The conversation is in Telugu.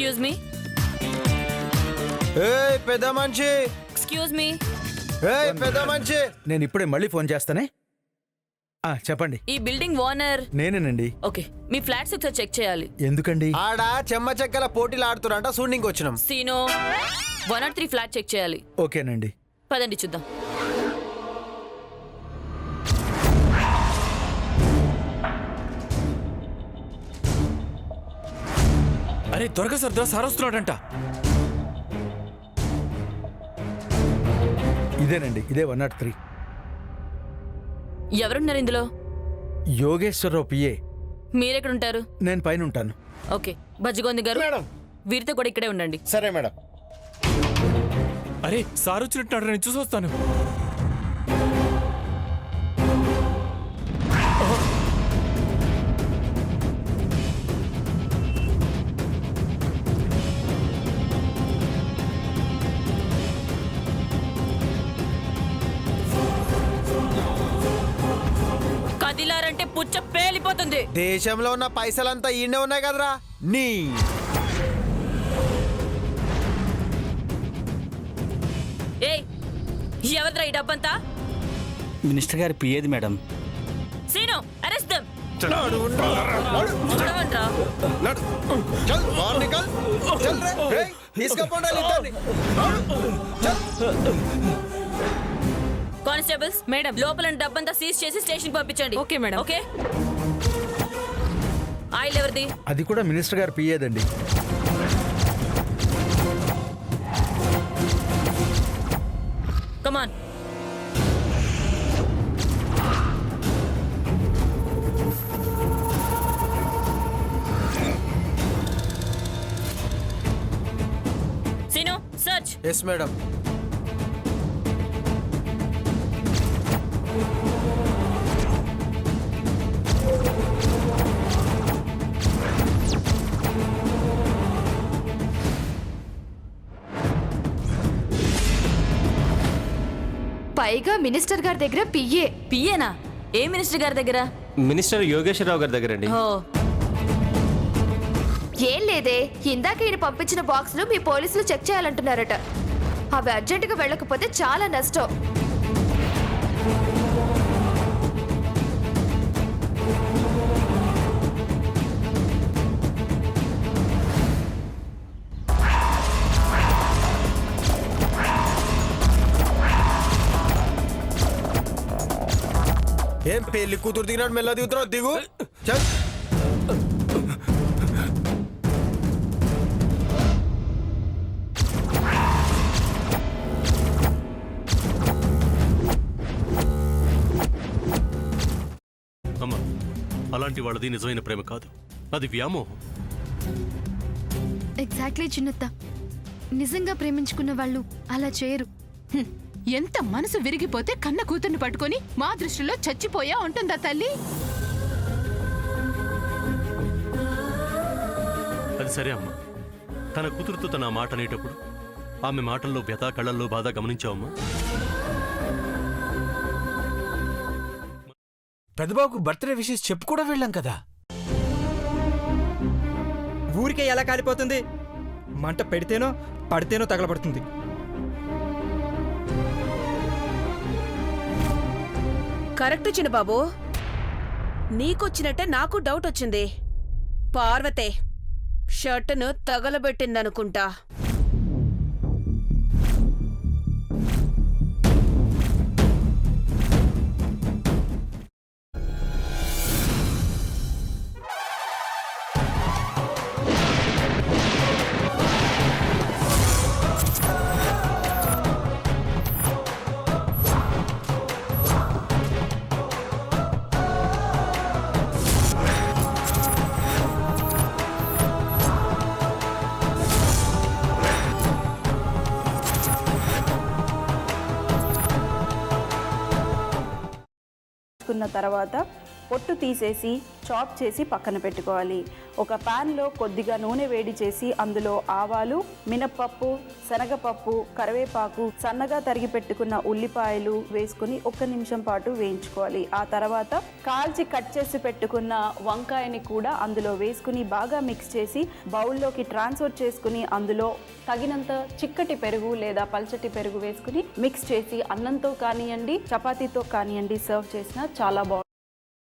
Excuse me. ఏయ్ పెద్ద మనిషి, ఎక్స్క్యూజ్ మీ. ఏయ్ పెద్ద మనిషి. నేను ఇప్పుడే మళ్ళీ ఫోన్ చేస్తానే. చెప్పండి. ఈ బిల్డింగ్ ఓనర్ నేనేనండి. ఓకే, మీ ఫ్లాట్స్ ఒకసారి చెక్ చేయాలి. ఎందుకండి? ఆడ చెమ్మ చెక్కల పోటీలు ఆడుతురంట, షూటింగ్ వచ్చినాం. సీనో 103 ఫ్లాట్ చెక్ చేయాలి. ఓకేనండి. పదండి చూద్దాం. అరే త్వరగా సర్దా, సార్ వస్తున్నాడంట. ఇదేనండి, ఇదే 103. ఎవరున్నారు ఇందులో? యోగేశ్వరరావు పిఏ. మీరెక్కడుంటారు? నేను పైన ఉంటాను. ఓకే, బజ్జిగోంది గారు మేడం. వీరితో కూడా ఇక్కడే ఉండండి. సరే మేడం. అరే సార్ వచ్చినట్టు నేను చూసి వస్తాను. కదిలారంటే పుచ్చ పేలిపోతుంది. దేశంలో ఉన్న పైసలంతా ఈయనే ఉన్నాయి కదరా నీ. ఏయ్, ఎవరిద్రా ఈ డబ్బంతా? మినిస్టర్ గారి పిఏది మేడం. Seenu, arrest them. నడు, చూడమంట్రా. నడు. చల్, బాహర్ నికల్. చల్ రే. ఏయ్, తీసుకుపోండి ఇద్దరిని. చల్. కానిస్టేబుల్స్ మేడం, లోపల డబ్బంతా సీజ్ చేసి స్టేషన్ పంపించండి. Okay madam. ఓకే. ఆయిల్ ఎవరిది? అది కూడా మినిస్టర్ గారు పిఏదండి. Come on. Seenu, search. Yes madam. పైగా మినిస్టర్ గారి దగ్గర పిఏ. పిఏనా? ఏ మినిస్టర్ గారి దగ్గర? మినిస్టర్ యోగేశ్వరరావు గారి దగ్గర అండి. ఓ, ఏం లేదే, ఇందాక ఈయన పంపించిన బాక్సులు మీ పోలీసులు చెక్ చేయాలంటున్నారట. అవి అర్జెంటుగా వెళ్ళకపోతే చాలా నష్టం. ఏం పెళ్లి కూతురు దిగినాడు మెల్ల దిగుతున్నావు? దిగు. చల్. అమ్మా, అలాంటి వాళ్ళది నిజమైన ప్రేమ కాదు, అది వ్యామోహం. ఎగ్జాక్ట్లీ చిన్నత్త, నిజంగా ప్రేమించుకున్న వాళ్ళు అలా చేయరు. ఎంత మనసు విరిగిపోతే కన్న కూతుర్ని పట్టుకొని మా దృష్టిలో చచ్చిపోయా ఉంటుందా తల్లి? అది సరే అమ్మా, తన కూతురుతో తన ఆ మాట అనేటప్పుడు ఆమె మాటల్లో వ్యథ, కళ్ళల్లో బాధ గమనించావమ్మా? పెద్దబాబుకు బర్త్డే విషెస్ చెప్పు కూడా వెళ్ళాం కదా. ఊరికే ఎలా కాలిపోతుంది? మంట పెడితేనో పడితేనో తగలబడుతుంది. కరెక్ట్ చిన్నబాబు, నీకొచ్చినట్టే నాకు డౌట్ వచ్చింది. పార్వతే షర్టును తగలబెట్టిందనుకుంటా. తర్వాత పొట్టు తీసేసి చాప్ చేసి పక్కన పెట్టుకోవాలి. ఒక ప్యాన్లో కొద్దిగా నూనె వేడి చేసి అందులో ఆవాలు, మినప్పప్పు, శనగపప్పు, కరివేపాకు, సన్నగా తరిగి పెట్టుకున్న ఉల్లిపాయలు వేసుకుని 1 నిమిషం పాటు వేయించుకోవాలి. ఆ తర్వాత కాల్చి కట్ చేసి పెట్టుకున్న వంకాయని కూడా అందులో వేసుకుని బాగా మిక్స్ చేసి బౌల్లోకి ట్రాన్స్ఫర్ చేసుకుని అందులో తగినంత చిక్కటి పెరుగు లేదా పల్చటి పెరుగు వేసుకుని మిక్స్ చేసి అన్నంతో కానివ్వండి, చపాతీతో కానివ్వండి సర్వ్ చేసినా చాలా బాగుంటుంది.